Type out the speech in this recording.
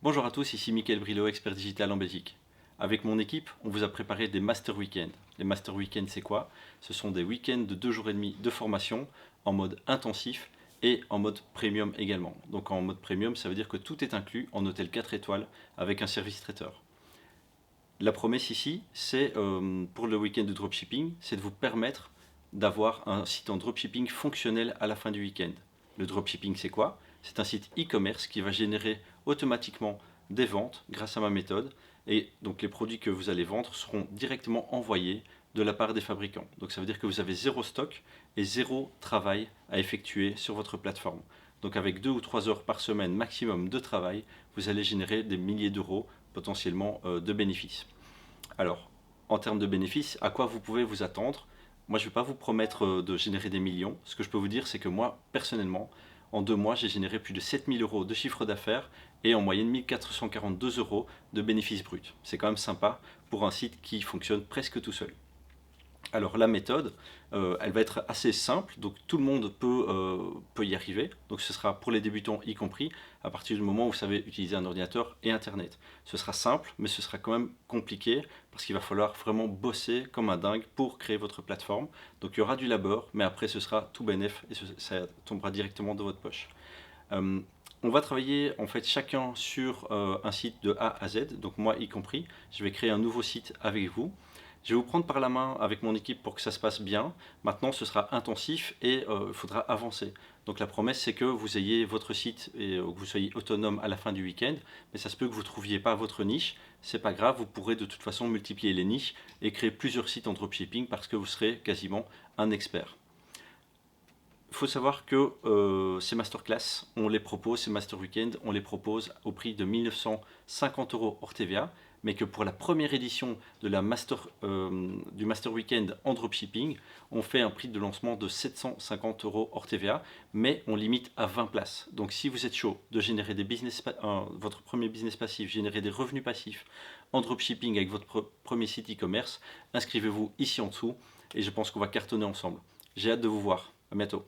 Bonjour à tous, ici Mickaël Brilot, expert digital en Belgique. Avec mon équipe, on vous a préparé des Master Weekends. Les Master Weekends, c'est quoi? Ce sont des week-ends de 2 jours et demi de formation en mode intensif et en mode premium également. Donc en mode premium, ça veut dire que tout est inclus en hôtel 4 étoiles avec un service traiteur. La promesse ici, c'est pour le week-end de dropshipping, c'est de vous permettre d'avoir un site en dropshipping fonctionnel à la fin du week-end. Le dropshipping, c'est quoi? C'est un site e-commerce qui va générer automatiquement des ventes grâce à ma méthode. Et donc les produits que vous allez vendre seront directement envoyés de la part des fabricants. Donc ça veut dire que vous avez zéro stock et zéro travail à effectuer sur votre plateforme. Donc avec 2 ou 3 heures par semaine maximum de travail, vous allez générer des milliers d'euros potentiellement de bénéfices. Alors, en termes de bénéfices, à quoi vous pouvez vous attendre? Moi, je ne vais pas vous promettre de générer des millions. Ce que je peux vous dire, c'est que moi, personnellement, en 2 mois, j'ai généré plus de 7000 euros de chiffre d'affaires et en moyenne 1442 euros de bénéfices bruts. C'est quand même sympa pour un site qui fonctionne presque tout seul. Alors la méthode, elle va être assez simple, donc tout le monde peut y arriver. Donc ce sera pour les débutants y compris, à partir du moment où vous savez utiliser un ordinateur et Internet. Ce sera simple, mais ce sera quand même compliqué, parce qu'il va falloir vraiment bosser comme un dingue pour créer votre plateforme. Donc il y aura du labeur, mais après ce sera tout bénef et ça tombera directement de votre poche. Euh, on va travailler en fait chacun sur un site de A à Z, donc moi y compris. Je vais créer un nouveau site avec vous. Je vais vous prendre par la main avec mon équipe pour que ça se passe bien. Maintenant, ce sera intensif et il faudra avancer. Donc la promesse, c'est que vous ayez votre site et que vous soyez autonome à la fin du week-end. Mais ça se peut que vous ne trouviez pas votre niche. C'est pas grave, vous pourrez de toute façon multiplier les niches et créer plusieurs sites en dropshipping parce que vous serez quasiment un expert. Il faut savoir que ces masterclass, on les propose, ces master week-end, on les propose au prix de 1950 euros hors TVA, mais que pour la première édition de du master week-end en dropshipping, on fait un prix de lancement de 750 euros hors TVA, mais on limite à 20 places. Donc si vous êtes chaud de générer votre premier business passif, générer des revenus passifs en dropshipping avec votre premier site e-commerce, inscrivez-vous ici en dessous et je pense qu'on va cartonner ensemble. J'ai hâte de vous voir. À bientôt.